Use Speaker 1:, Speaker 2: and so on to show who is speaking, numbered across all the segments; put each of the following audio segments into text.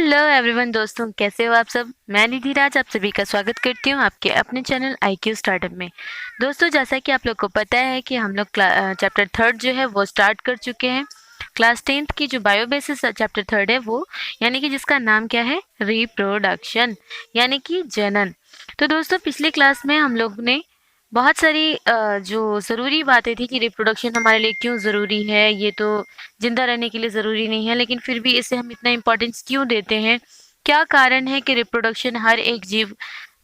Speaker 1: Hello everyone दोस्तों, कैसे हो आप सब। मैं निधि राज आप सभी का स्वागत करती हूँ आपके अपने चैनल IQ स्टार्टअप में। दोस्तों, जैसा कि आप लोग को पता है कि हम लोग चैप्टर थर्ड जो है वो स्टार्ट कर चुके हैं। क्लास 10th की जो बायो बेसिस चैप्टर थर्ड है वो, यानी कि जिसका नाम क्या है, रिप्रोडक्शन, यानी कि जनन। तो दोस्तों, पिछले क्लास में हम लोग ने बहुत सारी जो ज़रूरी बातें थी कि रिप्रोडक्शन हमारे लिए क्यों ज़रूरी है, ये तो जिंदा रहने के लिए ज़रूरी नहीं है, लेकिन फिर भी इसे हम इतना इम्पोर्टेंस क्यों देते हैं, क्या कारण है कि रिप्रोडक्शन हर एक जीव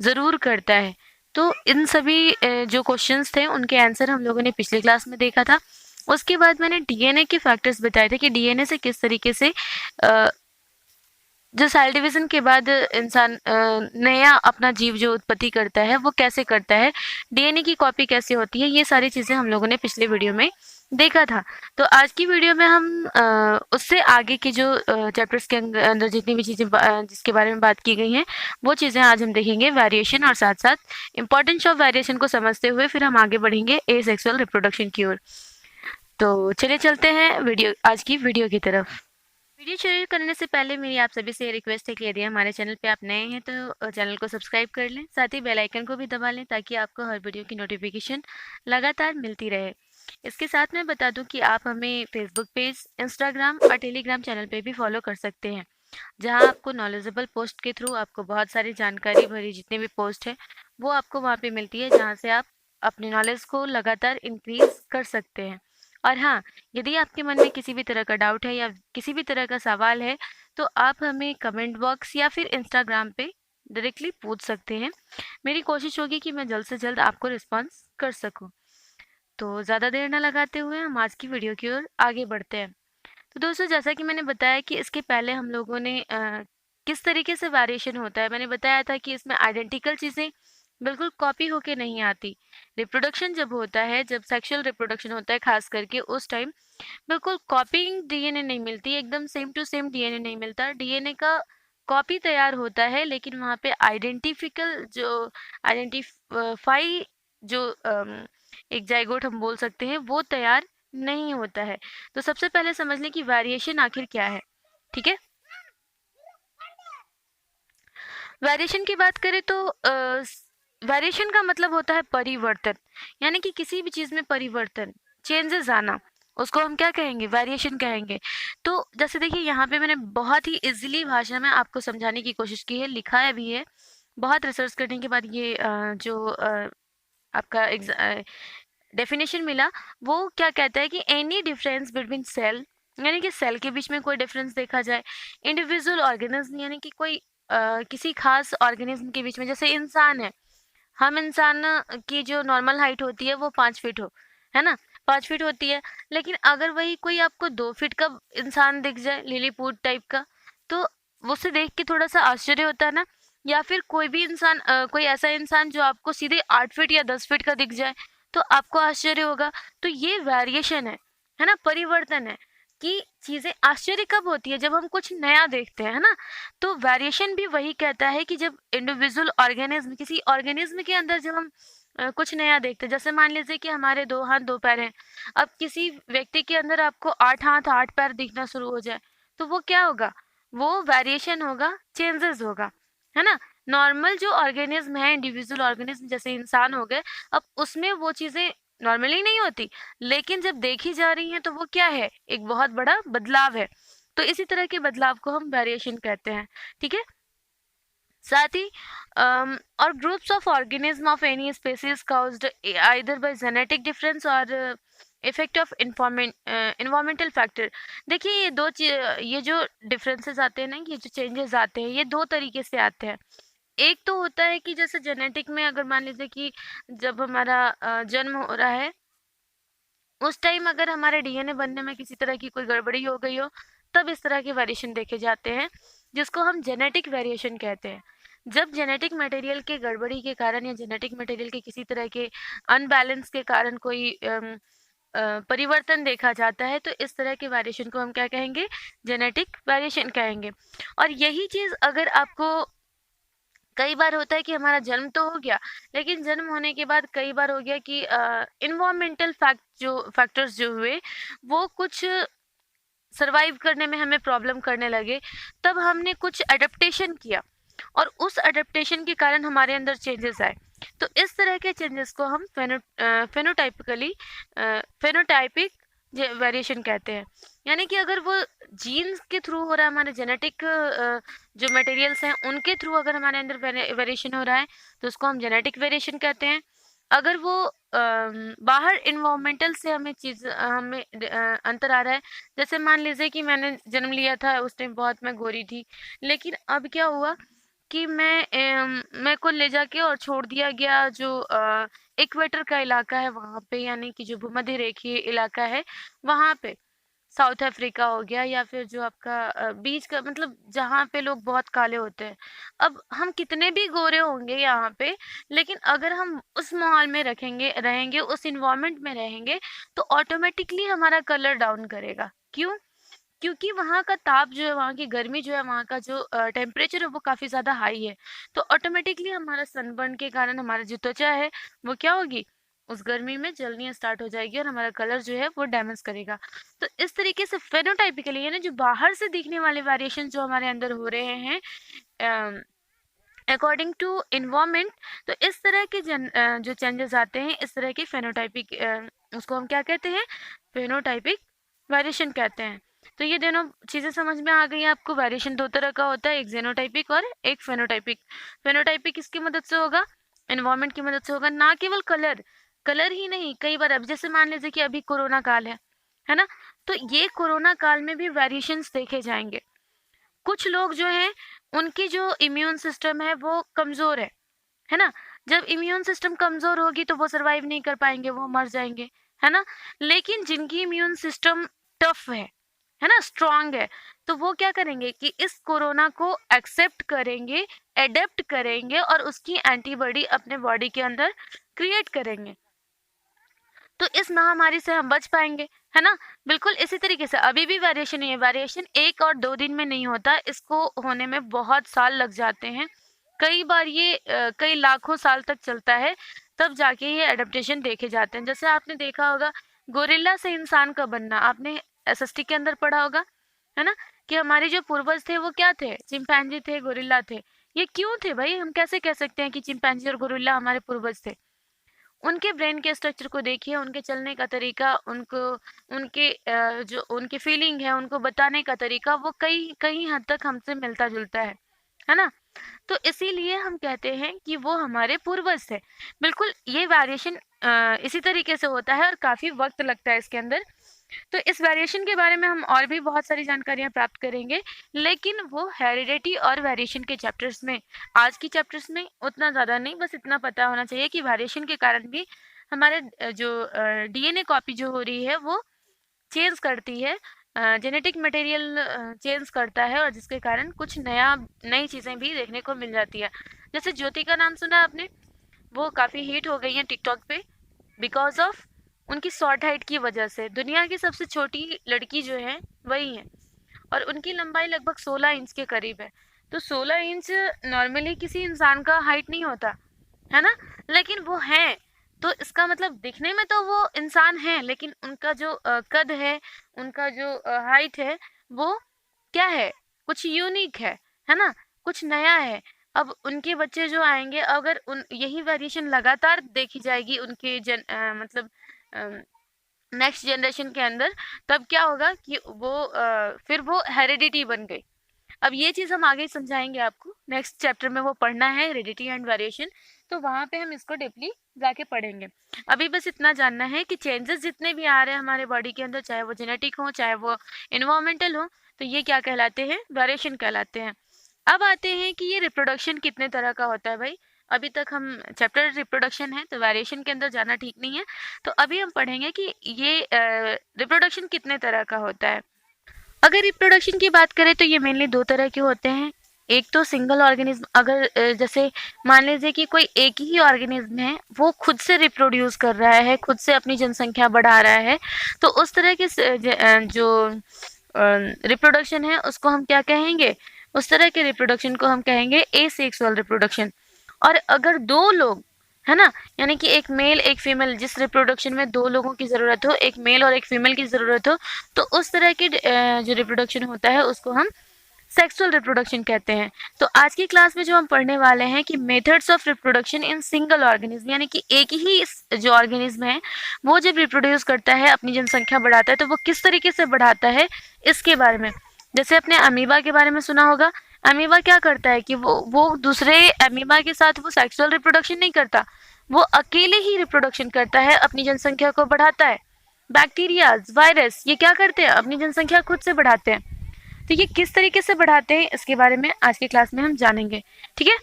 Speaker 1: ज़रूर करता है। तो इन सभी जो क्वेश्चंस थे उनके आंसर हम लोगों ने पिछले क्लास में देखा था। उसके बाद मैंने डीएनए के फैक्टर्स बताए थे कि डीएनए से किस तरीके से जो सेल डिवीजन के बाद इंसान नया अपना जीव जो उत्पत्ति करता है वो कैसे करता है, डीएनए की कॉपी कैसे होती है, ये सारी चीज़ें हम लोगों ने पिछले वीडियो में देखा था। तो आज की वीडियो में हम उससे आगे के जो चैप्टर्स के अंदर जितनी भी चीज़ें जिसके बारे में बात की गई हैं वो चीज़ें आज हम देखेंगे, वेरिएशन और साथ साथ इम्पोर्टेंस ऑफ वेरिएशन को समझते हुए फिर हम आगे बढ़ेंगे एसेक्सुअल रिप्रोडक्शन की ओर। तो चलिए चलते हैं आज की वीडियो की तरफ। वीडियो शुरू करने से पहले मेरी आप सभी से रिक्वेस्ट है कि यदि हमारे चैनल पे आप नए हैं तो चैनल को सब्सक्राइब कर लें, साथ ही बेल आइकन को भी दबा लें ताकि आपको हर वीडियो की नोटिफिकेशन लगातार मिलती रहे। इसके साथ मैं बता दूं कि आप हमें फेसबुक पेज, इंस्टाग्राम और टेलीग्राम चैनल पे भी फॉलो कर सकते हैं, जहां आपको नॉलेजेबल पोस्ट के थ्रू आपको बहुत सारी जानकारी भरी जितनी भी पोस्ट है वो आपको वहाँ पे मिलती है, जहाँ से आप अपनी नॉलेज को लगातार इंक्रीज कर सकते हैं। और हाँ, यदि आपके मन में किसी भी तरह का डाउट है या किसी भी तरह का सवाल है तो आप हमें कमेंट बॉक्स या फिर इंस्टाग्राम पे डायरेक्टली पूछ सकते हैं। मेरी कोशिश होगी कि मैं जल्द से जल्द आपको रिस्पॉन्स कर सकूं। तो ज़्यादा देर न लगाते हुए हम आज की वीडियो की ओर आगे बढ़ते हैं। तो दोस्तों, जैसा कि मैंने बताया कि इसके पहले हम लोगों ने किस तरीके से वेरिएशन होता है, मैंने बताया था कि इसमें आइडेंटिकल चीज़ें बिल्कुल कॉपी होके नहीं आती। रिप्रोडक्शन जब होता है, जब सेक्सुअल रिप्रोडक्शन होता है खास करके, उस टाइम बिल्कुल कॉपिंग डीएनए नहीं मिलती, एकदम सेम टू सेम डीएनए नहीं मिलता। डीएनए का कॉपी तैयार होता है, लेकिन वहाँ पे आइडेंटिफाई जो एक जाइगोट हम बोल सकते हैं वो तैयार नहीं होता है। तो सबसे पहले समझ लें कि वेरिएशन आखिर क्या है। ठीक है, वेरिएशन की बात करें तो वेरिएशन का मतलब होता है परिवर्तन, यानी कि किसी भी चीज़ में परिवर्तन, चेंजेस आना, उसको हम क्या कहेंगे, वेरिएशन कहेंगे। तो जैसे देखिए, यहाँ पे मैंने बहुत ही इजीली भाषा में आपको समझाने की कोशिश की है, लिखा है भी है। बहुत रिसर्च करने के बाद ये आपका डेफिनेशन मिला। वो क्या कहता है कि एनी डिफरेंस बिटवीन सेल, यानी कि सेल के बीच में कोई डिफरेंस देखा जाए, इंडिविजुअल ऑर्गेनिज्म, यानी कि कोई किसी खास ऑर्गेनिज्म के बीच में, जैसे इंसान है, हम इंसान की जो नॉर्मल हाइट होती है वो 5 फीट है ना, 5 फीट होती है। लेकिन अगर वही कोई आपको 2 फीट का इंसान दिख जाए, लिलीपुट टाइप का, तो उसे देख के थोड़ा सा आश्चर्य होता है ना। या फिर कोई भी इंसान, कोई ऐसा इंसान जो आपको सीधे 8 फीट या 10 फीट का दिख जाए तो आपको आश्चर्य होगा। तो ये वेरिएशन है ना, परिवर्तन है कि चीजें आश्चर्य कब होती है, जब हम कुछ नया देखते हैं, है ना। तो वेरिएशन भी वही कहता है कि जब इंडिविजुअल ऑर्गेनिज्म, किसी ऑर्गेनिज्म के अंदर जब हम कुछ नया देखते हैं, जैसे मान लीजिए कि हमारे 2 हाथ 2 पैर हैं। अब किसी व्यक्ति के अंदर आपको 8 हाथ 8 पैर दिखना शुरू हो जाए तो वो क्या होगा, वो वेरिएशन होगा, चेंजेस होगा, है ना। नॉर्मल जो ऑर्गेनिज्म है, इंडिविजुअल ऑर्गेनिज्म जैसे इंसान हो गए, अब उसमें वो चीजें नॉर्मली नहीं होती, लेकिन जब देखी जा रही हैं तो वो क्या है, एक बहुत बड़ा बदलाव है। तो इसी तरह के बदलाव को हम वेरिएशन कहते हैं। ठीक है, साथ ही और groups of organism of any species caused either bye genetic difference और इफेक्ट ऑफ इन्वायरमेंटल फैक्टर। देखिए, ये जो डिफरेंसेस आते हैं ना, ये जो चेंजेस आते हैं, ये 2 तरीके से आते हैं। एक तो होता है कि जैसे जेनेटिक में, अगर मान लीजिए कि जब हमारा जन्म हो रहा है, उस टाइम अगर हमारे डीएनए बनने में किसी तरह की कोई गड़बड़ी हो गई हो, तब इस तरह के वेरिएशन देखे जाते हैं, जिसको हम जेनेटिक वेरिएशन कहते हैं। जब जेनेटिक मटेरियल के गड़बड़ी के कारण या जेनेटिक मटेरियल के किसी तरह के अनबैलेंस के कारण कोई परिवर्तन देखा जाता है, तो इस तरह के वेरिएशन को हम क्या कहेंगे, जेनेटिक वेरिएशन कहेंगे। और यही चीज़ अगर आपको, कई बार होता है कि हमारा जन्म तो हो गया, लेकिन जन्म होने के बाद कई बार हो गया कि इन्वायरमेंटल फैक्टर्स जो हुए, वो कुछ सर्वाइव करने में हमें प्रॉब्लम करने लगे, तब हमने कुछ एडप्टेशन किया और उस एडप्टेशन के कारण हमारे अंदर चेंजेस आए। तो इस तरह के चेंजेस को हम फेनोटाइपिक वेरिएशन कहते हैं। यानी कि अगर वो जीन्स के थ्रू हो रहा है, हमारे जेनेटिक जो मटेरियल्स हैं उनके थ्रू अगर हमारे अंदर वेरिएशन हो रहा है तो उसको हम जेनेटिक वेरिएशन कहते हैं। अगर वो बाहर इन्वायरमेंटल से हमें अंतर आ रहा है, जैसे मान लीजिए कि मैंने जन्म लिया था उस टाइम बहुत मैं गोरी थी, लेकिन अब क्या हुआ कि मेरे को ले जाके और छोड़ दिया गया जो इक्वेटर का इलाका है वहाँ पे, यानी कि जो भूमध्य रेखीय इलाका है वहाँ पे, साउथ अफ्रीका हो गया या फिर जो आपका बीच का, मतलब जहाँ पे लोग बहुत काले होते हैं। अब हम कितने भी गोरे होंगे यहाँ पे, लेकिन अगर हम उस माहौल में रहेंगे उस इन्वायरमेंट में रहेंगे तो ऑटोमेटिकली हमारा कलर डाउन करेगा। क्यों? क्योंकि वहाँ का ताप जो है, वहाँ की गर्मी जो है, वहाँ का जो टेम्परेचर है वो काफ़ी ज़्यादा हाई है। तो ऑटोमेटिकली हमारा सनबर्न के कारण हमारा जो त्वचा है वो क्या होगी, उस गर्मी में जलनी स्टार्ट हो जाएगी और हमारा कलर जो है वो डैमेज करेगा। तो इस तरीके से फेनोटाइपिकली यानी जो बाहर से दिखने वाले वेरिएशन जो हमारे अंदर हो रहे हैं अकॉर्डिंग टू इन्वायरमेंट, तो इस तरह के जो चेंजेस आते हैं, इस तरह के फेनोटाइपिक उसको हम क्या कहते हैं, फेनोटाइपिक वेरिएशन कहते हैं। तो ये दोनों चीज़ें समझ में आ गई आपको। वेरिएशन दो तरह का होता है, एक जेनोटाइपिक और एक फेनोटाइपिक। फेनोटाइपिक किसकी मदद से होगा, इन्वायरमेंट की मदद से होगा। ना केवल कलर ही नहीं, कई बार अब जैसे मान लीजिए कि अभी कोरोना काल है ना, तो ये कोरोना काल में भी वेरिएशंस देखे जाएंगे। कुछ लोग जो हैं उनकी जो इम्यून सिस्टम है वो कमज़ोर है ना। जब इम्यून सिस्टम कमज़ोर होगी तो वो सर्वाइव नहीं कर पाएंगे, वो मर जाएंगे, है ना। लेकिन जिनकी इम्यून सिस्टम टफ है ना, स्ट्रांग है, तो वो क्या करेंगे कि इस कोरोना को एक्सेप्ट करेंगे, एडेप्ट करेंगे और उसकी एंटीबॉडी अपने बॉडी के अंदर क्रिएट करेंगे, तो इस महामारी से हम बच पाएंगे, है ना। बिल्कुल इसी तरीके से अभी भी वेरिएशन है, वेरिएशन 1 और 2 दिन में नहीं होता, इसको होने में बहुत साल लग जाते हैं। कई बार ये कई लाखों साल तक चलता है, तब जाके ये एडेप्टेशन देखे जाते हैं। जैसे आपने देखा होगा गोरिल्ला से इंसान का बनना, आपने एसएसटी के अंदर पढ़ा होगा, है ना, कि हमारे जो पूर्वज थे वो क्या थे, चिंपैंजी थे, गोरिल्ला थे। ये क्यों थे भाई, हम कैसे कह सकते हैं कि चिंपैंजी और गोरिल्ला हमारे पूर्वज थे। उनके ब्रेन के स्ट्रक्चर को देखिए, उनके चलने का तरीका, उनको उनके जो उनकी फीलिंग है, उनको बताने का तरीका, वो कई कई हद तक हमसे मिलता जुलता है ना। तो इसीलिए हम कहते हैं कि वो हमारे पूर्वज थे। बिल्कुल ये वेरिएशन इसी तरीके से होता है और काफ़ी वक्त लगता है इसके अंदर। तो इस वेरिएशन के बारे में हम और भी बहुत सारी जानकारियाँ प्राप्त करेंगे, लेकिन वो हेरिडिटी और वेरिएशन के चैप्टर्स में, आज की चैप्टर्स में उतना ज़्यादा नहीं, बस इतना पता होना चाहिए कि वेरिएशन के कारण भी हमारे जो डीएनए कॉपी जो हो रही है वो चेंज करती है, जेनेटिक मटेरियल चेंज करता है, और जिसके कारण कुछ नई चीज़ें भी देखने को मिल जाती है। जैसे ज्योति का नाम सुना आपने, वो काफ़ी हिट हो गई हैं टिकटॉक पे बिकॉज ऑफ उनकी शॉर्ट हाइट की वजह से। दुनिया की सबसे छोटी लड़की जो है वही है, और उनकी लंबाई लगभग 16 इंच के करीब है। तो 16 इंच नॉर्मली किसी इंसान का हाइट नहीं होता, है ना, लेकिन वो हैं। तो इसका मतलब दिखने में तो वो इंसान है, लेकिन उनका जो कद है, उनका जो हाइट है, वो क्या है, कुछ यूनिक है ना, कुछ नया है। अब उनके बच्चे जो आएंगे, अगर उन यही वेरिएशन लगातार देखी जाएगी उनके मतलब नेक्स्ट जनरेशन के अंदर, तब क्या होगा कि वो फिर वो हेरिडिटी बन गई। अब ये चीज़ हम आगे समझाएंगे आपको, नेक्स्ट चैप्टर में वो पढ़ना है हेरिडिटी एंड वेरिएशन, तो वहाँ पे हम इसको डीपली जाके पढ़ेंगे। अभी बस इतना जानना है कि चेंजेस जितने भी आ रहे हैं हमारे बॉडी के अंदर, चाहे वो जेनेटिक हो चाहे वो इन्वायरमेंटल हो, तो ये क्या कहलाते हैं, वेरिएशन कहलाते हैं। अब आते हैं कि ये रिप्रोडक्शन कितने तरह का होता है भाई। अभी तक हम चैप्टर रिप्रोडक्शन है, तो वेरिएशन के अंदर जाना ठीक नहीं है। तो अभी हम पढ़ेंगे कि ये रिप्रोडक्शन कितने तरह का होता है। अगर रिप्रोडक्शन की बात करें तो ये मेनली 2 तरह के होते हैं। एक तो सिंगल ऑर्गेनिज्म, अगर जैसे मान लीजिए कि कोई एक ही ऑर्गेनिज्म है, वो खुद से रिप्रोड्यूस कर रहा है, खुद से अपनी जनसंख्या बढ़ा रहा है, तो उस तरह के जो रिप्रोडक्शन है उसको हम क्या कहेंगे, उस तरह के रिप्रोडक्शन को हम कहेंगे एसेक्सुअल रिप्रोडक्शन। और अगर 2 लोग, है ना। यानी कि एक मेल एक फीमेल, जिस रिप्रोडक्शन में 2 लोगों की ज़रूरत हो, एक मेल और एक फीमेल की ज़रूरत हो, तो उस तरह की जो रिप्रोडक्शन होता है उसको हम सेक्सुअल रिप्रोडक्शन कहते हैं। तो आज की क्लास में जो हम पढ़ने वाले हैं कि methods of reproduction in single organism, यानी कि एक ही जो ऑर्गेनिज्म है वो जब रिप्रोड्यूस करता है, अपनी जनसंख्या बढ़ाता है, तो वो किस तरीके से बढ़ाता है इसके बारे में। जैसे अपने अमीबा के बारे में सुना होगा। अमीबा क्या करता है कि वो दूसरे अमीबा के साथ वो सेक्सुअल रिप्रोडक्शन नहीं करता, वो अकेले ही रिप्रोडक्शन करता है, अपनी जनसंख्या को बढ़ाता है। बैक्टीरिया, वायरस, ये क्या करते हैं, अपनी जनसंख्या खुद से बढ़ाते हैं। तो ये किस तरीके से बढ़ाते हैं इसके बारे में आज की क्लास में हम जानेंगे, ठीक है।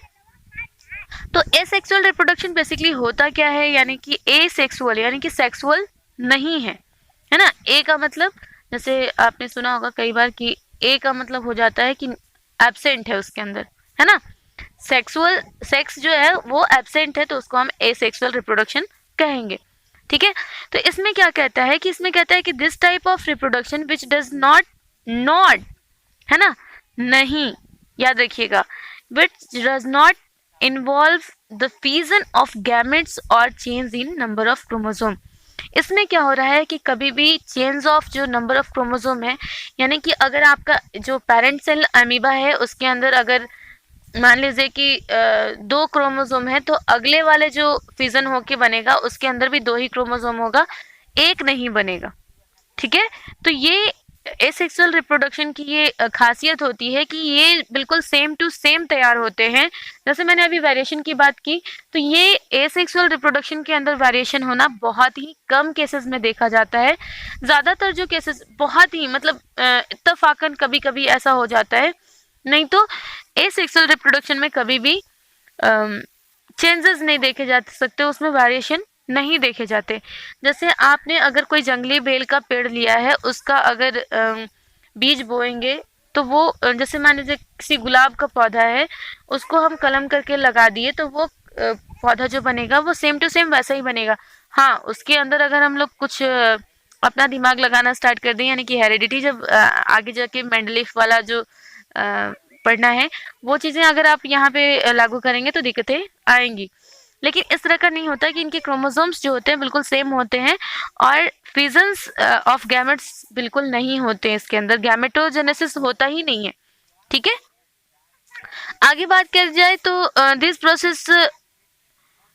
Speaker 1: तो एसेक्सुअल रिप्रोडक्शन बेसिकली होता क्या है, यानी कि एसेक्सुअल यानी कि सेक्सुअल नहीं है ना। ए का मतलब, जैसे आपने सुना होगा कई बार कि ए का मतलब हो जाता है कि एब्सेंट है उसके अंदर, है ना। सेक्सुअल सेक्स जो है वो एब्सेंट है, तो उसको हम एसेक्सुअल रिप्रोडक्शन कहेंगे, ठीक है। तो इसमें क्या कहता है कि इसमें कहता है कि this type of reproduction which does not not, है ना, नहीं, याद रखिएगा, which does not involve the fusion of gametes और change in number of chromosome. इसमें क्या हो रहा है कि कभी भी चेंज ऑफ जो नंबर ऑफ क्रोमोसोम है, यानी कि अगर आपका जो पेरेंट सेल अमीबा है उसके अंदर अगर मान लीजिए कि 2 क्रोमोसोम है, तो अगले वाले जो फ्यूजन होके बनेगा उसके अंदर भी 2 ही क्रोमोसोम होगा, एक नहीं बनेगा, ठीक है। तो ये एसेक्सुअल रिप्रोडक्शन की ये खासियत होती है कि ये बिल्कुल सेम टू सेम तैयार होते हैं। जैसे मैंने अभी वेरिएशन की बात की, तो ये एसेक्सुअल रिप्रोडक्शन के अंदर वेरिएशन होना बहुत ही कम केसेस में देखा जाता है। ज़्यादातर जो केसेस बहुत ही मतलब इत्तफाकन कभी कभी ऐसा हो जाता है, नहीं तो एसेक्सुअल रिप्रोडक्शन में कभी भी चेंजेस नहीं देखे जा सकते, उसमें वेरिएशन नहीं देखे जाते। जैसे आपने अगर कोई जंगली बेल का पेड़ लिया है, उसका अगर बीज बोएंगे तो वो जैसे मान लीजिए किसी गुलाब का पौधा है, उसको हम कलम करके लगा दिए तो वो पौधा जो बनेगा वो सेम टू सेम वैसा ही बनेगा। हाँ, उसके अंदर अगर हम लोग कुछ अपना दिमाग लगाना स्टार्ट कर दें, यानी कि हेरिडिटी, जब आगे जाके मेंडलीफ वाला जो पढ़ना है, वो चीज़ें अगर आप यहाँ पे लागू करेंगे तो दिक्कतें आएंगी। लेकिन इस तरह का नहीं होता कि इनके क्रोमोसोम्स जो होते हैं बिल्कुल सेम होते हैं, और फिजन्स ऑफ गैमेट्स बिल्कुल नहीं होते हैं, इसके अंदर गैमेटोजेनेसिस होता ही नहीं है, ठीक है। आगे बात कर जाए तो this process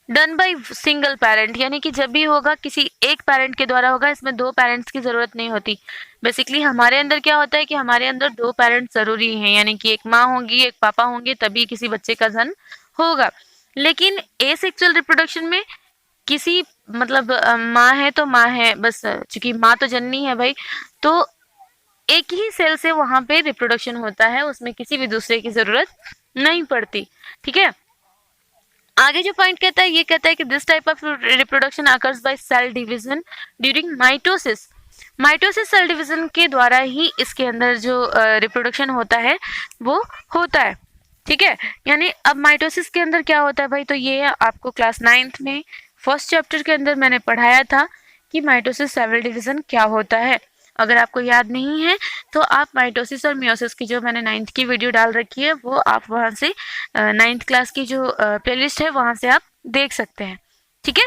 Speaker 1: done by single parent, यानी कि जब भी होगा किसी एक पेरेंट के द्वारा होगा, इसमें 2 पेरेंट्स की ज़रूरत नहीं होती। बेसिकली हमारे अंदर क्या होता है कि हमारे अंदर 2 पेरेंट्स ज़रूरी हैं, यानी कि एक माँ होंगी एक पापा होंगे, तभी किसी बच्चे का जन्म होगा। लेकिन एसेक्सुअल रिप्रोडक्शन में किसी मतलब माँ है तो माँ है बस, चूंकि माँ तो जननी है भाई, तो एक ही सेल से वहां पे रिप्रोडक्शन होता है, उसमें किसी भी दूसरे की जरूरत नहीं पड़ती, ठीक है। आगे जो पॉइंट कहता है, ये कहता है कि this type of reproduction occurs by cell division during mitosis. Mitosis cell division के द्वारा ही इसके अंदर जो रिप्रोडक्शन होता है वो होता है, ठीक है। यानी अब माइटोसिस के अंदर क्या होता है भाई, तो ये आपको क्लास 9th में फर्स्ट चैप्टर के अंदर मैंने पढ़ाया था कि माइटोसिस सेल डिवीजन क्या होता है। अगर आपको याद नहीं है तो आप माइटोसिस और मियोसिस की जो मैंने 9th की वीडियो डाल रखी है, वो आप वहाँ से 9th क्लास की जो प्लेलिस्ट है वहाँ से आप देख सकते हैं, ठीक है।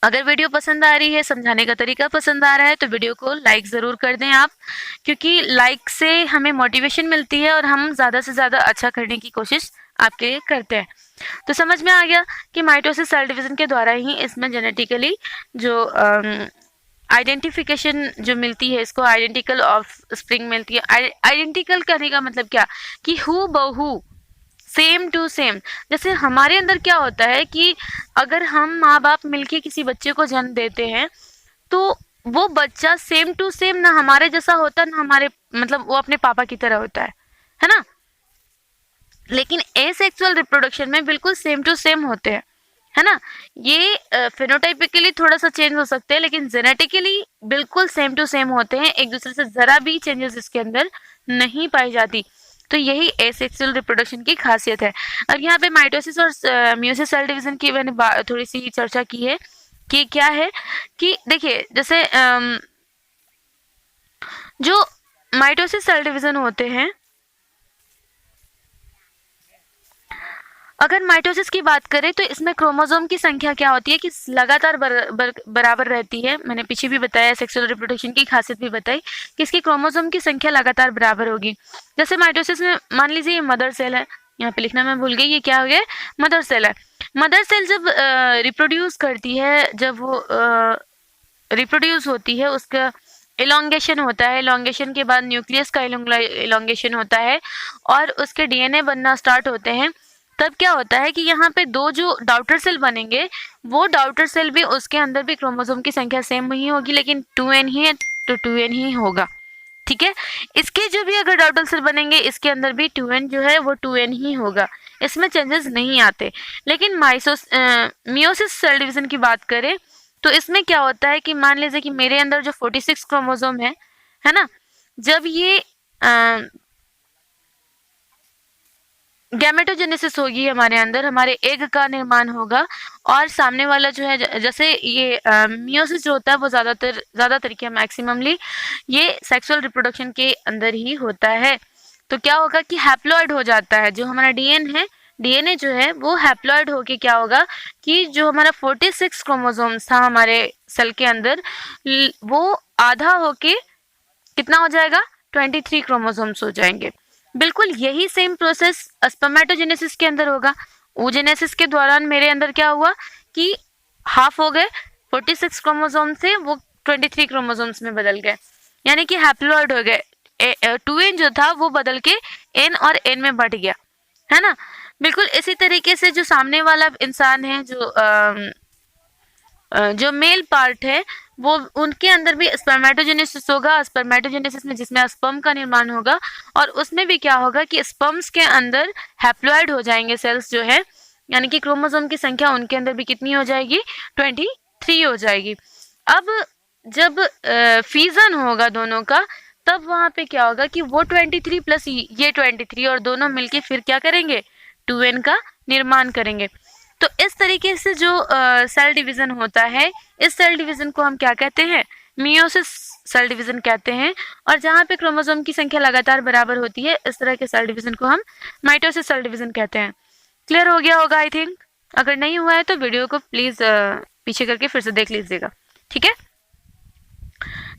Speaker 1: अगर वीडियो पसंद आ रही है, समझाने का तरीका पसंद आ रहा है, तो वीडियो को लाइक ज़रूर कर दें आप, क्योंकि लाइक से हमें मोटिवेशन मिलती है और हम ज़्यादा से ज़्यादा अच्छा करने की कोशिश आपके लिए करते हैं। तो समझ में आ गया कि माइटोसिस सेल डिवीजन के द्वारा ही इसमें जेनेटिकली जो आइडेंटिफिकेशन जो मिलती है, इसको आइडेंटिकल ऑफ स्प्रिंग मिलती है। आइडेंटिकल करने का मतलब क्या कि हु बहु, सेम टू सेम। जैसे हमारे अंदर क्या होता है कि अगर हम माँ बाप मिलके किसी बच्चे को जन्म देते हैं, तो वो बच्चा सेम टू सेम ना हमारे जैसा होता, ना हमारे मतलब वो अपने पापा की तरह होता है ना। लेकिन एसेक्सुअल रिप्रोडक्शन में बिल्कुल सेम टू सेम होते हैं, है ना। ये फिनोटाइपिकली थोड़ा सा चेंज हो सकते हैं, लेकिन जेनेटिकली बिल्कुल सेम टू सेम होते हैं, एक दूसरे से जरा भी चेंजेस इसके अंदर नहीं पाई जाती। तो यही एसेक्सुअल रिप्रोडक्शन की खासियत है। अब यहाँ पे माइटोसिस और मियोसिस सेल डिवीजन की मैंने थोड़ी सी चर्चा की है कि क्या है कि देखिए, जैसे जो माइटोसिस सेल डिवीजन होते हैं, अगर माइटोसिस की बात करें तो इसमें क्रोमोसोम की संख्या क्या होती है कि लगातार बराबर रहती है। मैंने पीछे भी बताया, सेक्सुअल रिप्रोडक्शन की खासियत भी बताई कि इसकी क्रोमोसोम की संख्या लगातार बराबर होगी। जैसे माइटोसिस में मान लीजिए ये मदर सेल है, यहाँ पे लिखना मैं भूल गई, ये क्या हो गया, मदर सेल है। मदर सेल जब रिप्रोड्यूस करती है, जब वो रिप्रोड्यूस होती है, उसका इलोंगेशन होता है। इलोंगेशन के बाद न्यूक्लियस का इलोंगेशन होता है और उसके डीएनए बनना स्टार्ट होते हैं। तब क्या होता है कि यहाँ पे दो जो डॉटर सेल बनेंगे, वो डॉटर सेल भी उसके अंदर भी क्रोमोसोम की संख्या सेम ही होगी, लेकिन 2n ही है तो 2n ही होगा। ठीक है, इसके जो भी अगर डॉटर सेल बनेंगे, इसके अंदर भी 2n जो है वो 2n ही होगा, इसमें चेंजेस नहीं आते। लेकिन मियोसिस सेल डिवीजन की बात करें तो इसमें क्या होता है कि मान लीजिए कि मेरे अंदर जो 46 क्रोमोसोम है ना, जब ये गैमेटोजेनेसिस होगी हमारे अंदर, हमारे एग का निर्माण होगा और सामने वाला जो है, जैसे ये मियोसिस जो होता है वो ज़्यादातर क्या मैक्सिममली ये सेक्सुअल रिप्रोडक्शन के अंदर ही होता है। तो क्या होगा कि हैप्लॉइड हो जाता है, जो हमारा डीएनए जो है वो हैप्लॉइड होके क्या होगा कि जो हमारा 46 क्रोमोसोम्स था हमारे सेल के अंदर, वो आधा होके कितना हो जाएगा, 23 क्रोमोसोम्स हो जाएंगे। बिल्कुल यही सेम प्रोसेस स्पर्मेटोजेनेसिस के अंदर होगा। oogenesis के दौरान मेरे अंदर क्या हुआ कि हाफ हो गए, 46 क्रोमोसोम से वो 23 क्रोमोसोम्स में बदल गए, यानी कि हैप्लॉइड हो गए। 2n जो था वो बदल के n और n में बढ़ गया, है ना। बिल्कुल इसी तरीके से जो सामने वाला इंसान है, जो मेल पार्ट है, वो उनके अंदर भी स्पर्मेटोजेनेसिस होगा। स्पर्मेटोजेनेसिस में जिसमें स्पर्म का निर्माण होगा और उसमें भी क्या होगा कि स्पर्म्स के अंदर हैप्लॉइड हो जाएंगे सेल्स जो है, यानी कि क्रोमोसोम की संख्या उनके अंदर भी कितनी हो जाएगी, 23 हो जाएगी। अब जब फ्यूजन होगा दोनों का, तब वहां पे क्या होगा कि वो 23 प्लस ये 23 और दोनों मिलके फिर क्या करेंगे, 2n का निर्माण करेंगे। तो इस तरीके से जो सेल डिवीजन होता है, इस सेल डिवीजन को हम क्या कहते हैं, मियोसिस सेल डिवीजन कहते हैं। और जहाँ पे क्रोमोसोम की संख्या लगातार बराबर होती है, इस तरह के सेल डिवीजन को हम माइटोसिस सेल डिवीजन कहते हैं। क्लियर हो गया होगा आई थिंक। अगर नहीं हुआ है तो वीडियो को प्लीज पीछे करके फिर से देख लीजिएगा, ठीक है।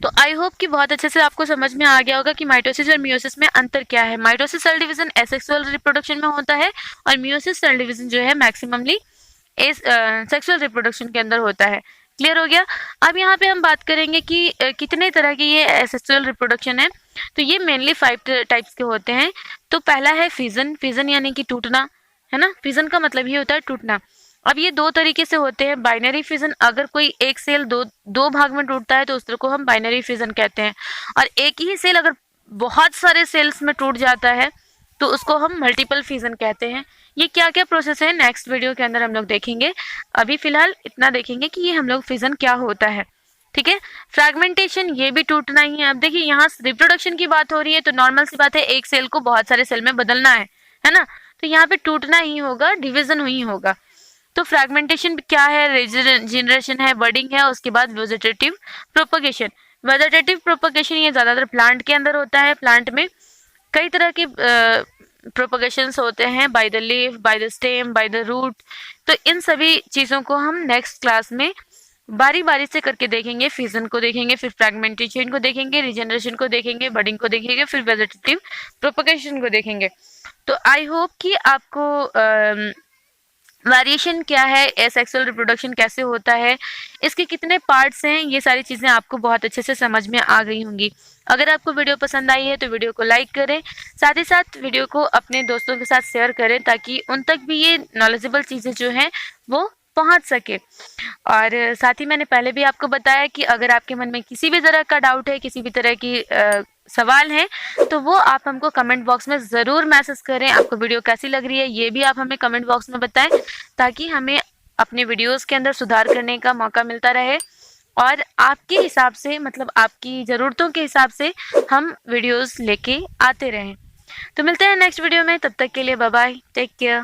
Speaker 1: तो आई होप कि बहुत अच्छे से आपको समझ में आ गया होगा कि माइटोसिस और मियोसिस में अंतर क्या है। Mitosis cell division asexual reproduction में होता है और मियोसिस सेल डिवीजन जो है मैक्सिममली इस सेक्सुअल रिप्रोडक्शन के अंदर होता है। क्लियर हो गया। अब यहाँ पे हम बात करेंगे कि कितने तरह की ये एसेक्सुअल रिप्रोडक्शन है। तो ये मेनली 5 टाइप्स के होते हैं। तो पहला है फिजन। फिजन यानी कि टूटना, है ना। फिजन का मतलब ही होता है टूटना। अब ये दो तरीके से होते हैं। बाइनरी फिजन, अगर कोई एक सेल दो भाग में टूटता है तो उस तरह को हम बाइनरी फिजन कहते हैं। और एक ही सेल अगर बहुत सारे सेल्स में टूट जाता है तो उसको हम मल्टीपल फिजन कहते हैं। ये क्या क्या प्रोसेस है नेक्स्ट वीडियो के अंदर हम लोग देखेंगे। अभी फिलहाल इतना देखेंगे कि ये हम लोग फिजन क्या होता है, ठीक है। फ्रैगमेंटेशन, ये भी टूटना ही है। अब देखिए यहाँ रिप्रोडक्शन की बात हो रही है तो नॉर्मल सी बात है, एक सेल को बहुत सारे सेल में बदलना है ना। तो यहाँ पे टूटना ही होगा, डिविजन ही होगा। तो फ्रैगमेंटेशन क्या है, रिजेनरेशन है, बर्डिंग है, उसके बाद वेजिटेटिव प्रोपगेशन। वेजिटेटिव प्रोपगेशन ये ज्यादातर प्लांट के अंदर होता है। प्लांट में कई तरह के प्रोपगेशंस होते हैं, by the leaf, by the stem, by the root. तो इन सभी चीज़ों को हम नेक्स्ट क्लास में बारी बारी से करके देखेंगे। फिजन को देखेंगे, फिर फ्रैगमेंटेशन को देखेंगे, रिजेनरेशन को देखेंगे, बडिंग को देखेंगे, फिर वेजिटेटिव प्रोपगेशन को देखेंगे। तो आई होप कि आपको वेरिएशन क्या है, एसेक्सुअल रिप्रोडक्शन कैसे होता है, इसके कितने पार्ट्स हैं, ये सारी चीज़ें आपको बहुत अच्छे से समझ में आ गई होंगी। अगर आपको वीडियो पसंद आई है तो वीडियो को लाइक करें, साथ ही साथ वीडियो को अपने दोस्तों के साथ शेयर करें ताकि उन तक भी ये नॉलेजेबल चीज़ें जो हैं वो पहुंच सके। और साथ ही मैंने पहले भी आपको बताया कि अगर आपके मन में किसी भी तरह का डाउट है, किसी भी तरह की सवाल है, तो वो आप हमको कमेंट बॉक्स में ज़रूर मैसेज करें। आपको वीडियो कैसी लग रही है ये भी आप हमें कमेंट बॉक्स में बताएं ताकि हमें अपने वीडियोस के अंदर सुधार करने का मौका मिलता रहे और आपके हिसाब से, मतलब आपकी ज़रूरतों के हिसाब से हम वीडियोस लेके आते रहें। तो मिलते हैं नेक्स्ट वीडियो में, तब तक के लिए बाय बाय, टेक केयर।